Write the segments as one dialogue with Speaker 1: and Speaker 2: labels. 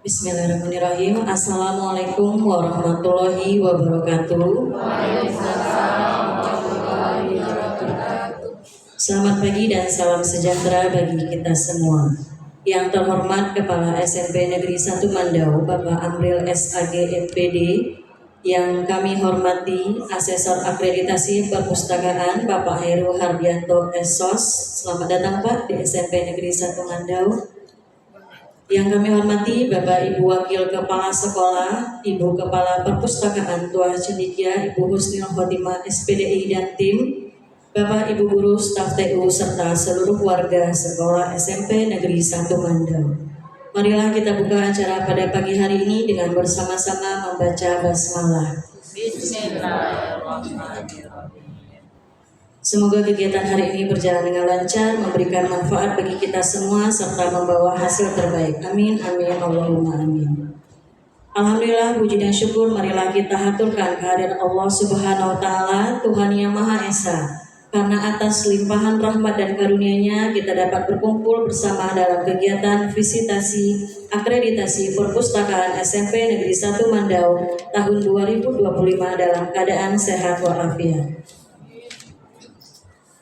Speaker 1: Bismillahirrahmanirrahim. Assalamualaikum warahmatullahi wabarakatuh. Selamat pagi dan salam sejahtera bagi kita semua. Yang terhormat Kepala SMP Negeri 1 Mandau, Bapak Amril SAG MPD. Yang kami hormati Asesor Akreditasi Perpustakaan Bapak Heru Hardianto SOS. Selamat datang Pak di SMP Negeri 1 Mandau. Yang kami hormati Bapak Ibu Wakil Kepala Sekolah, Ibu Kepala Perpustakaan Tuah Cendikia, Ibu Husnul Khotimah SPDI dan tim, Bapak Ibu Guru, Staf TU, serta seluruh warga Sekolah SMP Negeri 1 Mandau. Marilah kita buka acara pada pagi hari ini dengan bersama-sama membaca basmalah. Bismillahirrahmanirrahim. Semoga kegiatan hari ini berjalan dengan lancar, memberikan manfaat bagi kita semua, serta membawa hasil terbaik. Amin, amin, Allahumma amin. Alhamdulillah, puji dan syukur marilah kita haturkan kehadiran Allah Subhanahu wa Ta'ala, Tuhan yang Maha Esa. Karena atas limpahan rahmat dan karunia-Nya, kita dapat berkumpul bersama dalam kegiatan visitasi akreditasi perpustakaan SMP Negeri 1 Mandau tahun 2025 dalam keadaan sehat walafiat.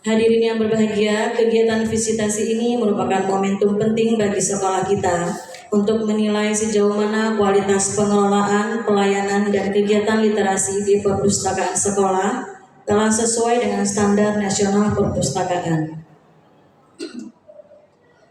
Speaker 1: Hadirin yang berbahagia, kegiatan visitasi ini merupakan momentum penting bagi sekolah kita untuk menilai sejauh mana kualitas pengelolaan, pelayanan, dan kegiatan literasi di perpustakaan sekolah telah sesuai dengan standar nasional perpustakaan.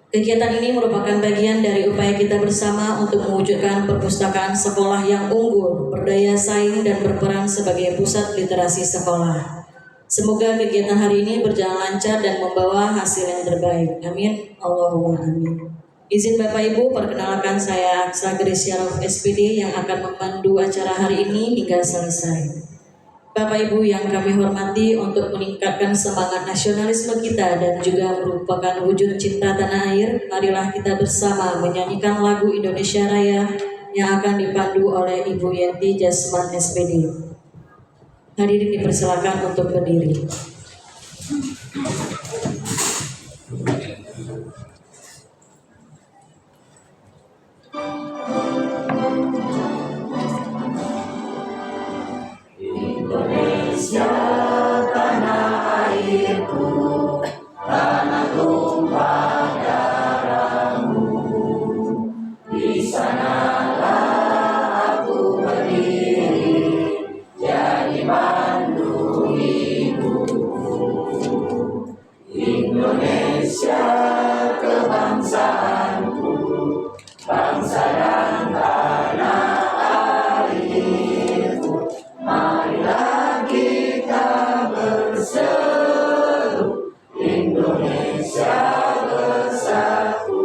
Speaker 1: Kegiatan ini merupakan bagian dari upaya kita bersama untuk mewujudkan perpustakaan sekolah yang unggul, berdaya saing, dan berperan sebagai pusat literasi sekolah. Semoga kegiatan hari ini berjalan lancar dan membawa hasil yang terbaik. Amin, Allahumma amin. Izin Bapak Ibu, perkenalkan saya Aksa Graciarov SPD yang akan memandu acara hari ini hingga selesai. Bapak Ibu yang kami hormati, untuk meningkatkan semangat nasionalisme kita dan juga merupakan wujud cinta tanah air, marilah kita bersama menyanyikan lagu Indonesia Raya yang akan dipandu oleh Ibu Yenti Jasman SPD. Hadirin dipersilakan untuk berdiri.
Speaker 2: Indonesia tanah airku, tanah tumpah darahmu. Di sanalah aku berdiri, jadi pandu hidupku. Indonesia kebangsaanku, bangsa dan tanah airku. Marilah kita berseru, Indonesia bersatu.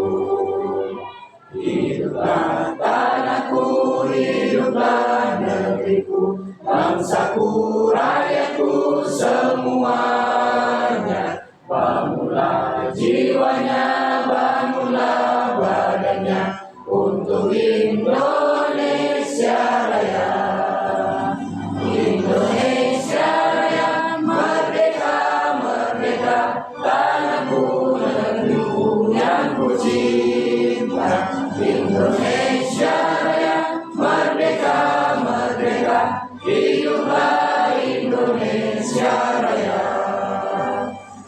Speaker 2: Hiduplah tanahku, hiduplah negeriku, bangsaku, rakyatku semuanya. Bangunlah jiwanya, bangunlah badannya, untuk Indonesia Raya. Indonesia Raya, merdeka, merdeka, tanahku, negeriku yang ku cinta. Indonesia Raya, merdeka, merdeka, hiduplah Indonesia Raya.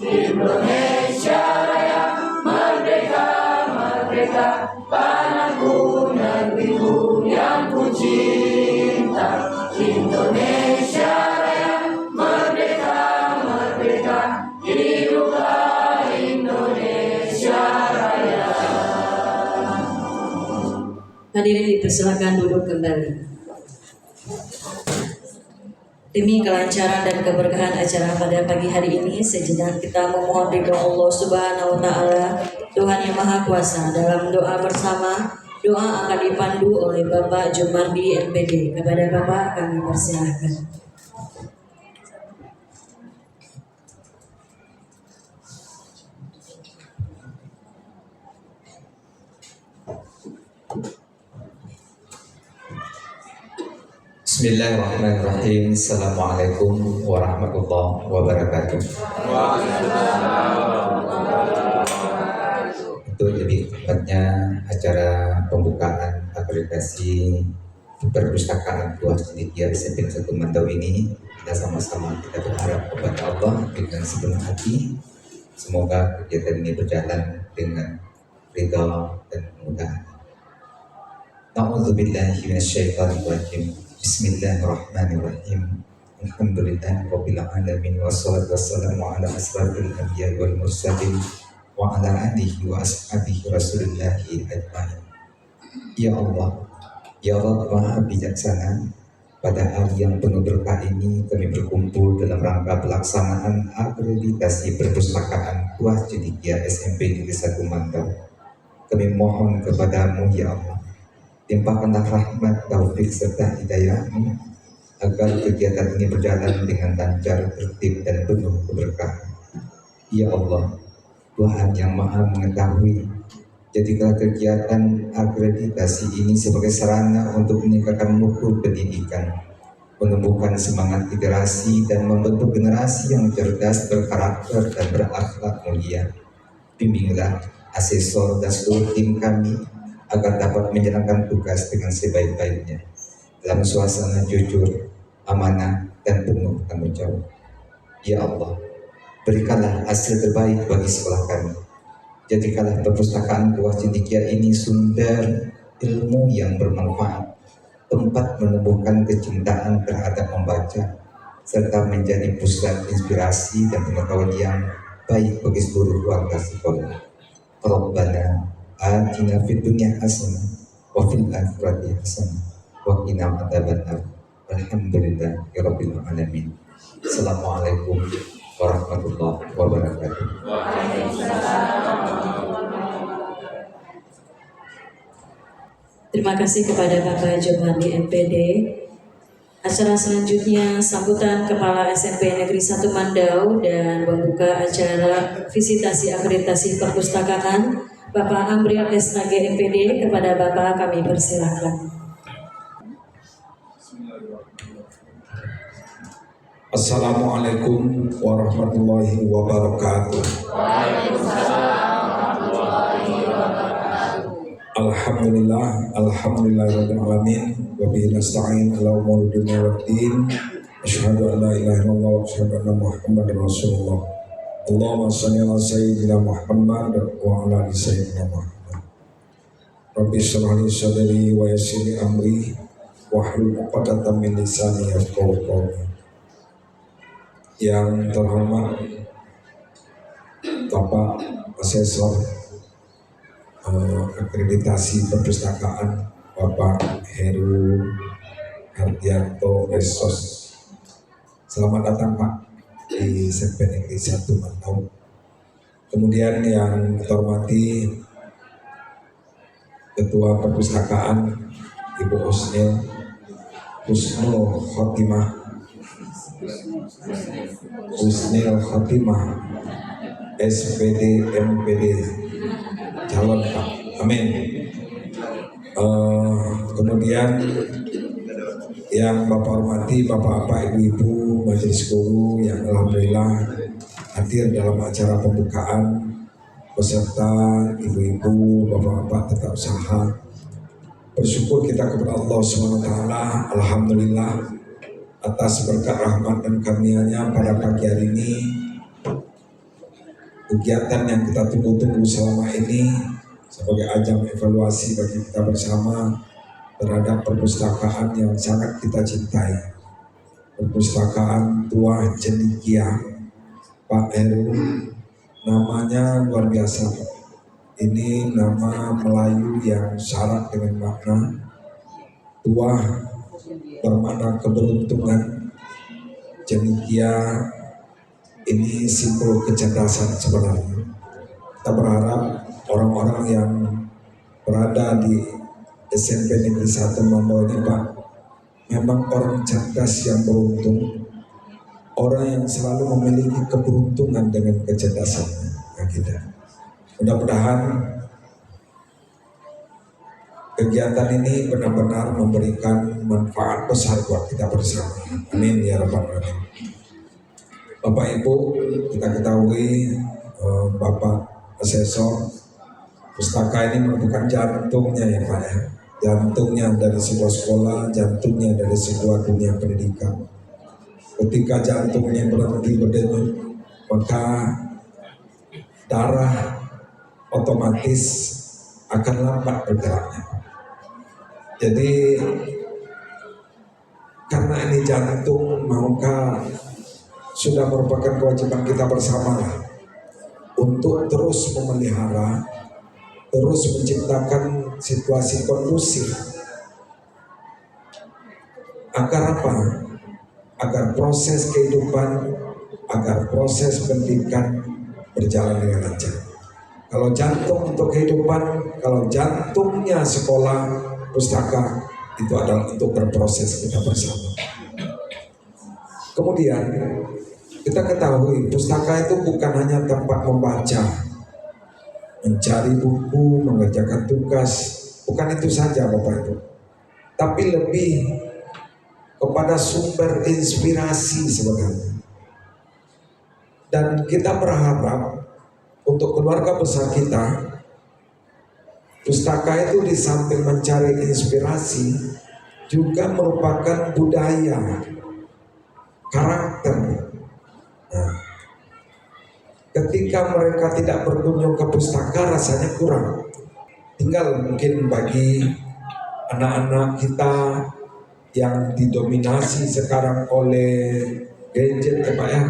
Speaker 2: Indonesia Raya, merdeka, merdeka, tanahku, negeriku yang ku cinta. Indonesia Raya, merdeka, merdeka, hiduplah Indonesia Raya.
Speaker 1: Hadirin dipersilakan duduk kembali. Demi kelancaran dan keberkahan acara pada pagi hari ini, sejenak kita memohon ridho Allah Subhanahu wa Ta'ala, Tuhan yang Maha Kuasa. Dalam doa bersama, doa akan dipandu oleh Bapak Jumardi MPD. Kepada Bapak kami persilahkan.
Speaker 3: Bismillahirrahmanirrahim. Assalamualaikum warahmatullahi wabarakatuh. Itu jadi tempatnya acara pembukaan akreditasi perpustakaan Tuah Cendekia SMP 1 Mandau ini, kita sama-sama kita berharap kepada Allah dengan sepenuh hati, semoga kegiatan ini berjalan dengan ridha dan kemudahan. A'udzubillahi minasyaitonir rajim. Bismillahirrahmanirrahim. Alhamdulillah rabbil alamin wassalatu wassalamu ala asrafil anbiya'i wal mursalin wa ala alihi wa ashabihi rasulillahi ajmain. Ya Allah, ya Allah Maha Bijaksana, pada hari yang penuh berkah ini kami berkumpul dalam rangka pelaksanaan akreditasi perpustakaan Tuah Cendekia SMP Negeri 1 Mandau. Kami mohon kepadamu ya Allah, timpakanlah rahmat, taufik serta hidayah-Mu agar kegiatan ini berjalan dengan lancar, tertib dan penuh keberkahan. Ya Allah, Tuhan yang Maha Mengetahui, jadikanlah kegiatan akreditasi ini sebagai sarana untuk meningkatkan mutu pendidikan, menumbuhkan semangat literasi dan membentuk generasi yang cerdas, berkarakter dan berakhlak mulia. Bimbinglah asesor dan seluruh tim kami agar dapat menjalankan tugas dengan sebaik-baiknya dalam suasana jujur, amanah dan penuh tanggung jawab. Ya Allah, berikanlah hasil terbaik bagi sekolah kami. Jadikanlah perpustakaan Tuah Cendekia ini sumber ilmu yang bermanfaat, tempat menumbuhkan kecintaan terhadap membaca, serta menjadi pusat inspirasi dan pengetahuan yang baik bagi seluruh warga sekolah. Rabbana atina fid dunya hasanah wa fil akhirati hasanah wa qina adzabannar. Alhamdulillahirabbil alamin. Assalamualaikum warahmatullahi wabarakatuh.
Speaker 1: Terima kasih kepada Bapak Jomardi MPD. Acara selanjutnya sambutan Kepala SMP Negeri 1 Mandau dan membuka acara visitasi akreditasi perpustakaan Bapak Amriel SAG MPD. Kepada Bapak kami persilakan.
Speaker 4: Assalamualaikum warahmatullahi wabarakatuh. Alhamdulillah, alhamdulillahirabbil alamin, wa bihi nasta'in ala umuri dunya waddin. Asyhadu an la ilaha illallah wa asyhadu anna Muhammadar Rasulullah. Allahumma shalli ala sayyidina Muhammad wa ala ali sayyidina Muhammad. Rabbi shrah li sadri wa yassir li amri wahlul 'uqdatam min lisani yafqahu qawli. Yang terhormat Bapak Asesor akreditasi perpustakaan Bapak Heru Hardianto Esos, selamat datang Pak di SMP Negeri 1 Mandau. Kemudian yang terhormati Ketua Perpustakaan Ibu Husnil Khotimah SPD MPD calon Pak, amin. Kemudian yang Bapak hormati Bapak-Bapak, Ibu-Ibu, Majelis Guru yang alhamdulillah hadir dalam acara pembukaan beserta Ibu-Ibu, Bapak-Bapak tata usaha. Bersyukur kita kepada Allah SWT, alhamdulillah atas berkat rahmat dan karunia-Nya pada pagi hari ini. Kegiatan yang kita tunggu-tunggu selama ini sebagai ajang evaluasi bagi kita bersama terhadap perpustakaan yang sangat kita cintai, perpustakaan Tuah Cendekia. Pak Heru, namanya luar biasa. Ini nama Melayu yang syarat dengan makna. Tuah bermakna keberuntungan, Cendekia ini simbol kecerdasan sebenarnya. Kita berharap orang-orang yang berada di SMP Negeri 1 Mandau ini Pak, memang orang cerdas yang beruntung, orang yang selalu memiliki keberuntungan dengan kecerdasannya. Nah, kita mudah-mudahan kegiatan ini benar-benar memberikan manfaat besar buat kita bersama. Amin ya rabbal alamin. Bapak Ibu, kita ketahui Bapak Asesor pustaka ini merupakan jantungnya ya Pak ya. jantungnya dari sebuah sekolah, jantungnya dari sebuah dunia pendidikan. Ketika jantungnya berhenti berdenyut, maka darah otomatis akan lambat bergeraknya. Jadi karena ini jantung, maka sudah merupakan kewajiban kita bersama untuk terus memelihara, terus menciptakan situasi kondusif. Agar apa? Agar proses kehidupan, agar proses pendidikan berjalan dengan lancar. Kalau jantung untuk kehidupan, kalau jantungnya sekolah, pustaka, itu adalah untuk berproses kita bersama. Kemudian kita ketahui pustaka itu bukan hanya tempat membaca, mencari buku, mengerjakan tugas, bukan itu saja Bapak Ibu. Tapi lebih kepada sumber inspirasi sebenarnya. Dan kita berharap untuk keluarga besar kita, pustaka itu di samping mencari inspirasi juga merupakan budaya, karakter. Nah, ketika mereka tidak berkunjung ke pustaka rasanya kurang. Tinggal mungkin bagi anak-anak kita yang didominasi sekarang oleh gadget ya Pak ya.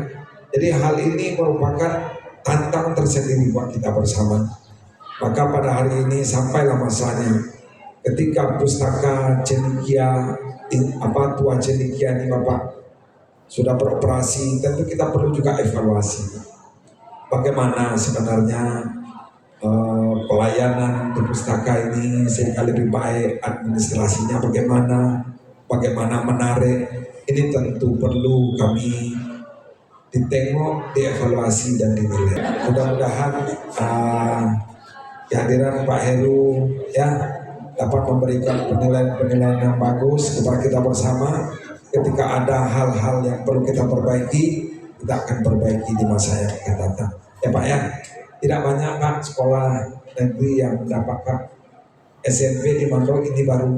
Speaker 4: Jadi hal ini merupakan tantang tersendiri buat kita bersama. Maka pada hari ini sampailah masanya ketika pustaka cendekia Tua Cendekia ini Bapak sudah beroperasi, tentu kita perlu juga evaluasi. Bagaimana sebenarnya pelayanan di pustaka ini sehingga lebih baik, administrasinya bagaimana menarik, ini tentu perlu kami ditengok, dievaluasi dan dinilai. Mudah-mudahan kehadiran Pak Heru ya dapat memberikan penilaian yang bagus kepada kita bersama. Ketika ada hal-hal yang perlu kita perbaiki, kita akan perbaiki di masa yang akan datang. Ya Pak ya, tidak banyak Pak sekolah negeri yang mendapatkan SMP di Mandau ini baru.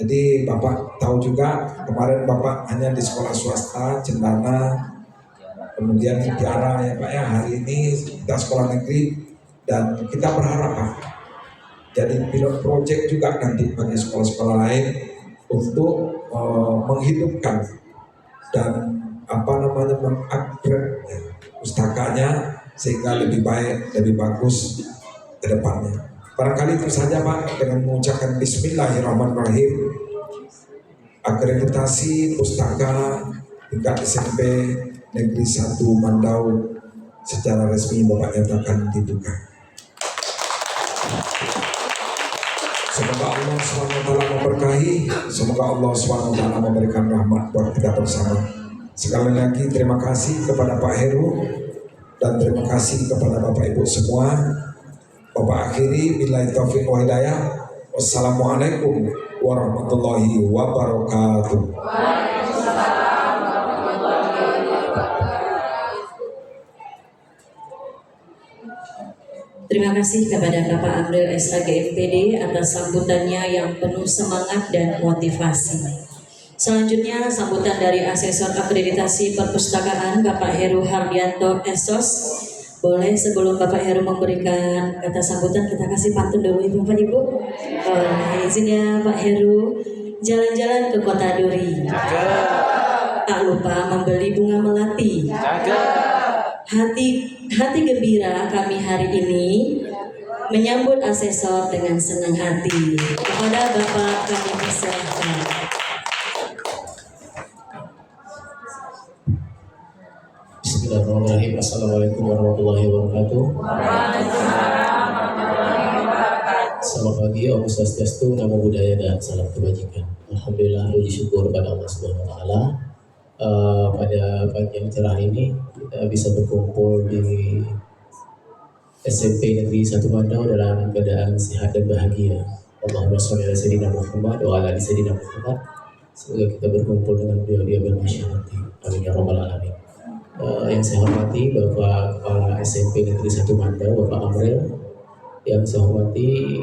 Speaker 4: Jadi Bapak tahu juga kemarin Bapak hanya di sekolah swasta Cendana, kemudian Mutiara ya Pak ya. Hari ini kita sekolah negeri dan kita berharap Pak jadi pilot project juga nanti bagi sekolah-sekolah lain untuk menghidupkan dan mengupgrade pustakanya sehingga lebih baik, lebih bagus ke depannya. Barangkali itu saja Pak, dengan mengucapkan Bismillahirrahmanirrahim. Akreditasi pustaka tingkat SMP Negeri 1 Mandau secara resmi Bapak nyatakan dibuka. Semoga Allah SWT memberkahi, semoga Allah SWT memberikan rahmat buat kita bersama. Sekali lagi terima kasih kepada Pak Heru dan terima kasih kepada Bapak Ibu semua. Bapak akhiri billahi taufiq wa hidayah. Wassalamualaikum warahmatullahi wabarakatuh.
Speaker 1: Terima kasih kepada Bapak Amril SAG FPD atas sambutannya yang penuh semangat dan motivasi. Selanjutnya sambutan dari Asesor Akreditasi Perpustakaan Bapak Heru Hardianto SOS. Boleh sebelum Bapak Heru memberikan kata sambutan kita kasih pantun dulu Bapak Ibu. Izin ya Pak Heru, jalan-jalan ke Kota Duri. Tak lupa membeli bunga melati. Hati gembira kami hari ini menyambut asesor dengan senang hati. Kepada Bapak kami persilahkan.
Speaker 5: Bismillahirrahmanirrahim. Assalamualaikum warahmatullahi wabarakatuh. Selamat pagi, Om Swastiastu, Namo Buddhaya dan salam kebajikan. Alhamdulillah, puji syukur pada Allah Subhanahu wa taala. Pada pagi yang cerah ini kita bisa berkumpul di SMP Negeri 1 Mandau dalam keadaan sehat dan bahagia. Allahumma sholli ala sayyidina Muhammad wa ala ali sayyidina Muhammad. Semoga kita berkumpul dengan beliau-beliau bermasyarakat. Amin ya rabbal alamin. Yang saya hormati Bapak Kepala SMP Negeri 1 Mandau, Bapak Amril, Yang saya hormati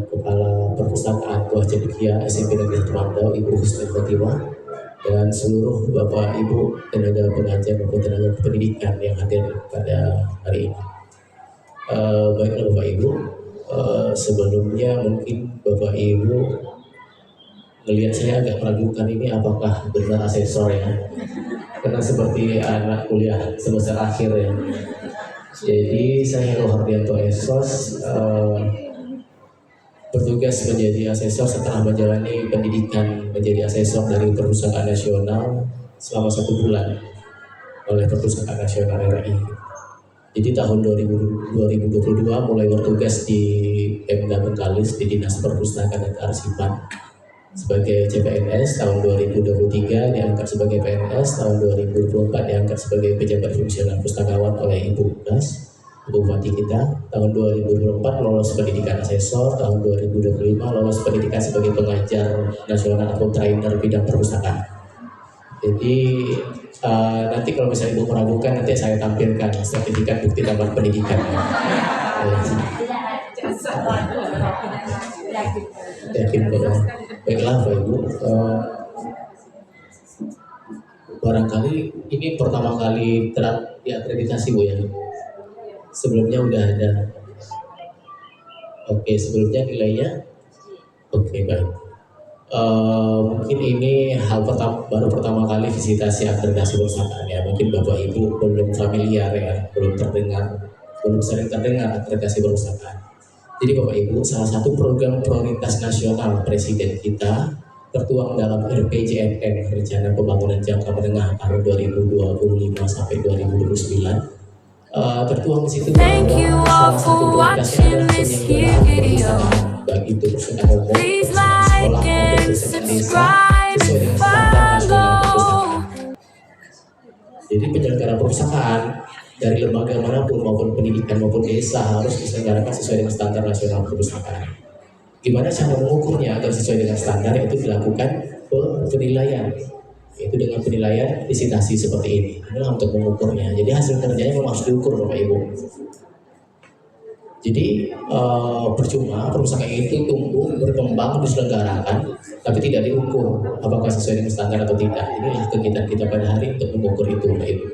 Speaker 5: Kepala Perpustakaan Tuah Cendekia SMP Negeri 1 Mandau, Ibu Husni Khotimah, dan seluruh Bapak Ibu tenaga pengajar maupun tenaga pendidikan yang hadir pada hari ini. Baiklah Bapak Ibu, sebelumnya mungkin Bapak Ibu melihat saya agak meragukan ini apakah benar asesor ya, karena seperti anak kuliah semester akhir ya. Jadi saya Heru Hardianto Esos bertugas menjadi asesor setelah menjalani pendidikan menjadi asesor dari Perpustakaan Nasional selama 1 bulan oleh Perpustakaan Nasional RI. Jadi tahun 2022 mulai bertugas di Pemda Bengkalis di Dinas Perpustakaan dan Kearsipan sebagai CPNS, tahun 2023 diangkat sebagai PNS, tahun 2024 diangkat sebagai pejabat fungsional pustakawan oleh Ibu Das, Bupati kita. Tahun 2024 lolos pendidikan asesor, tahun 2025 lolos pendidikan sebagai pengajar nasional atau trainer bidang perpustakaan. Jadi nanti kalau misalnya Ibu meragukan, nanti saya tampilkan sertifikat bukti tamat pendidikan. Yakin benar. Baiklah Bapak Ibu, barangkali ini pertama kali diakreditasi Bu ya. Sebelumnya udah ada. Oke, sebelumnya nilainya. Oke, baik. Mungkin ini baru pertama kali visitasi akreditasi perpustakaan ya. Mungkin Bapak Ibu belum familiar ya, belum sering terdengar akreditasi perpustakaan. Jadi Bapak Ibu, salah satu program prioritas nasional Presiden kita tertuang dalam RPJMN Rencana Pembangunan Jangka Menengah tahun 2025 sampai 2029. Tertuang di situ bahwa salah satu prioritasnya adalah penyelenggaraan perpustakaan, baik itu perpustakaan umum, perpustakaan sekolah maupun perpustakaan desa sesuai dengan standar nasional perpustakaan. Jadi penyelenggaraan perpustakaan dari lembaga manapun maupun pendidikan maupun desa harus diselenggarakan sesuai dengan standar nasional perpustakaan. Gimana cara mengukurnya agar sesuai dengan standar? Itu dilakukan penilaian, yaitu dengan penilaian visitasi seperti ini. Inilah untuk mengukurnya. Jadi hasil kerjanya memang harus diukur Bapak Ibu. Jadi percuma perpustakaan itu tumbuh, berkembang, diselenggarakan, tapi tidak diukur apakah sesuai dengan standar atau tidak. Inilah kegiatan kita pada hari untuk mengukur itu Bapak Ibu.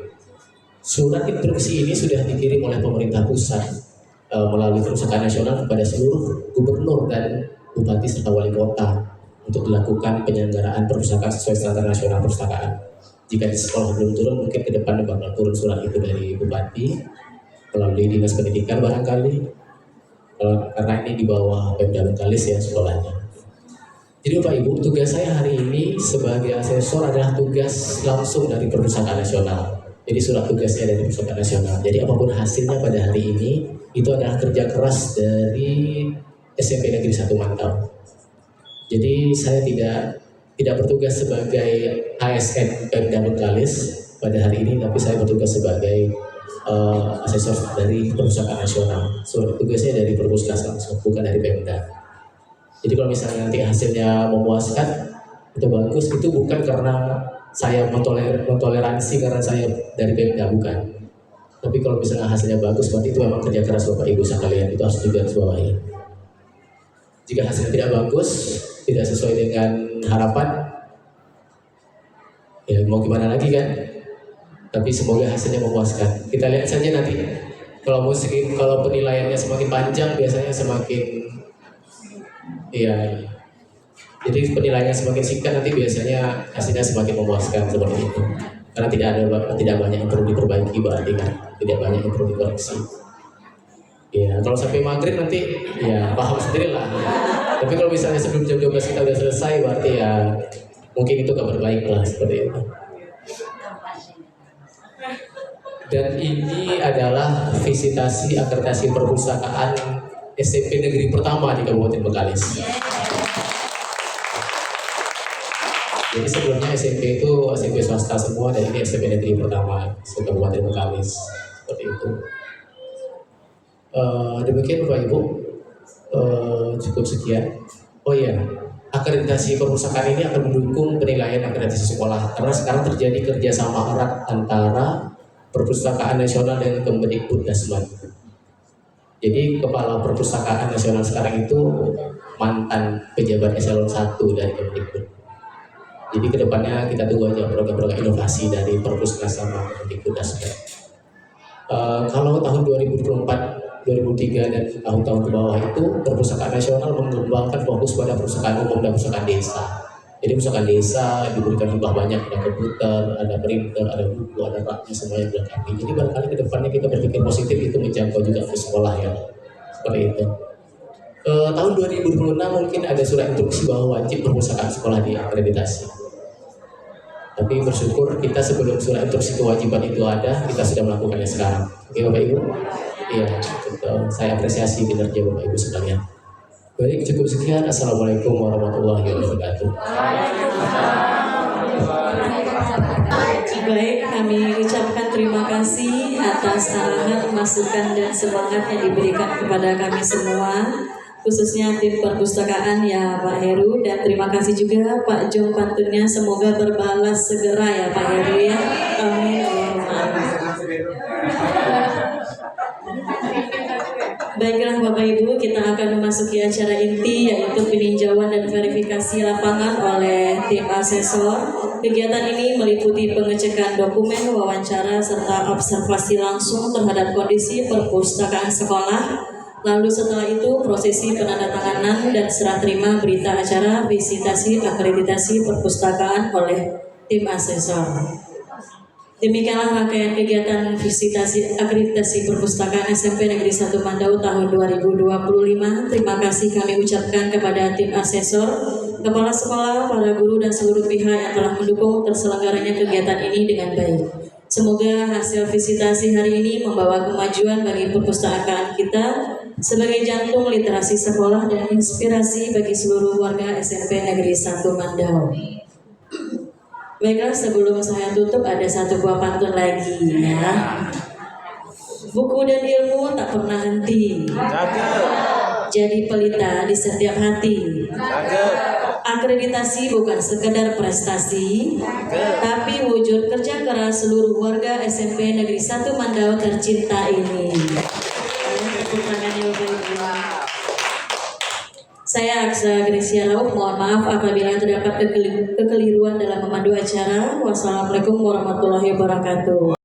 Speaker 5: Surat instruksi ini sudah dikirim oleh pemerintah pusat melalui Perpustakaan Nasional kepada seluruh gubernur dan bupati serta wali kota untuk dilakukan penyelenggaraan perpustakaan sesuai standar nasional perpustakaan. Jika di sekolah belum turun, mungkin ke depan bakal turun surat itu dari bupati melalui dinas pendidikan barangkali, karena ini di bawah Pemda Bengkalis ya sekolahnya. Jadi Bapak Ibu, tugas saya hari ini sebagai asesor adalah tugas langsung dari Perpustakaan Nasional. Jadi surat tugasnya dari Perpustakaan Nasional. Jadi apapun hasilnya pada hari ini itu adalah kerja keras dari SMP Negeri 1 Mandau. Jadi saya tidak bertugas sebagai ASN Pemda Bengkalis pada hari ini, tapi saya bertugas sebagai asesor dari Perpustakaan Nasional. Surat tugasnya dari Perpustakaan langsung, bukan dari Pemda. Jadi kalau misalnya nanti hasilnya memuaskan, itu bagus. Itu bukan karena saya mentoleransi karena saya dari Pemda, bukan. Tapi kalau misalnya hasilnya bagus, berarti itu memang kerja keras Bapak Ibu sekalian, itu harus digarisbawahi. Jika hasilnya tidak bagus, tidak sesuai dengan harapan, ya mau gimana lagi kan? Tapi semoga hasilnya memuaskan. Kita lihat saja nanti. Kalau penilaiannya semakin panjang, biasanya semakin ya. Jadi penilaiannya semakin singkat, nanti biasanya hasilnya semakin memuaskan seperti itu. Karena tidak banyak yang perlu diperbaiki, berarti kan tidak banyak yang perlu dikoreksi. Ya, kalau sampai maghrib nanti ya paham sendiri lah. Tapi kalau misalnya sebelum jam 12 kita udah selesai, berarti ya mungkin itu kabar baik lah seperti itu. Dan ini adalah visitasi akreditasi perpustakaan SMP Negeri pertama di Kabupaten Bengkalis. Jadi sebelumnya SMP itu SMP swasta semua, dan ini SMP Negeri pertama di Kabupaten Bengkalis seperti itu. Demikian Bapak Ibu, cukup sekian. Oh iya, akreditasi perpustakaan ini akan mendukung penilaian akreditasi sekolah, karena sekarang terjadi kerjasama erat antara Perpustakaan Nasional dan Kemdikbudristek. Jadi kepala perpustakaan nasional sekarang itu mantan pejabat eselon 1 dari Kemdikbud. Jadi kedepannya kita tunggu aja program-program inovasi dari perpustakaan sama Kemdikbud dan sebagainya. Kalau tahun 2024, 2003 dan tahun-tahun ke bawah itu perpustakaan nasional mengembangkan fokus pada perpustakaan umum dan perpustakaan desa. Jadi perpustakaan desa diberikan hibah banyak, ada komputer, ada printer, ada buku, ada raknya semuanya dilengkapi. Jadi barangkali ke depannya kita berpikir positif itu menjangkau juga ke sekolah ya, seperti itu. Tahun 2026 mungkin ada surat instruksi bahwa wajib perpustakaan sekolah diakreditasi. Tapi bersyukur kita sebelum surat instruksi kewajiban itu ada, kita sudah melakukannya sekarang. Oke Bapak Ibu? Iya, saya apresiasi kinerja Bapak Ibu sekalian. Baik, cukup sekian. Assalamualaikum warahmatullahi wabarakatuh.
Speaker 1: Baik, kami ucapkan terima kasih atas arahan, masukan dan semangat yang diberikan kepada kami semua, khususnya tim perpustakaan ya Pak Heru, dan terima kasih juga Pak Jong pantunnya, semoga berbalas segera ya Pak Heru ya. Amin. Baiklah Bapak Ibu, kita akan memasuki acara inti yaitu peninjauan dan verifikasi lapangan oleh tim asesor. Kegiatan ini meliputi pengecekan dokumen, wawancara, serta observasi langsung terhadap kondisi perpustakaan sekolah. Lalu setelah itu prosesi penandatanganan dan serah terima berita acara visitasi akreditasi perpustakaan oleh tim asesor. Demikianlah rangkaian kegiatan visitasi akreditasi perpustakaan SMP Negeri 1 Mandau tahun 2025. Terima kasih kami ucapkan kepada tim asesor, kepala sekolah, para guru dan seluruh pihak yang telah mendukung terselenggaranya kegiatan ini dengan baik. Semoga hasil visitasi hari ini membawa kemajuan bagi perpustakaan kita sebagai jantung literasi sekolah dan inspirasi bagi seluruh warga SMP Negeri 1 Mandau. Baiklah, sebelum saya tutup ada satu buah pantun lagi ya. Buku dan ilmu tak pernah henti, jadi pelita di setiap hati. Akreditasi bukan sekedar prestasi, tapi wujud kerja keras seluruh warga SMP Negeri 1 Mandau tercinta ini. Tepuk tangan ya Bapak Ibu. Saya Aksa Grecia Rauf, mohon maaf apabila terdapat kekeliruan dalam memandu acara. Wassalamualaikum warahmatullahi wabarakatuh.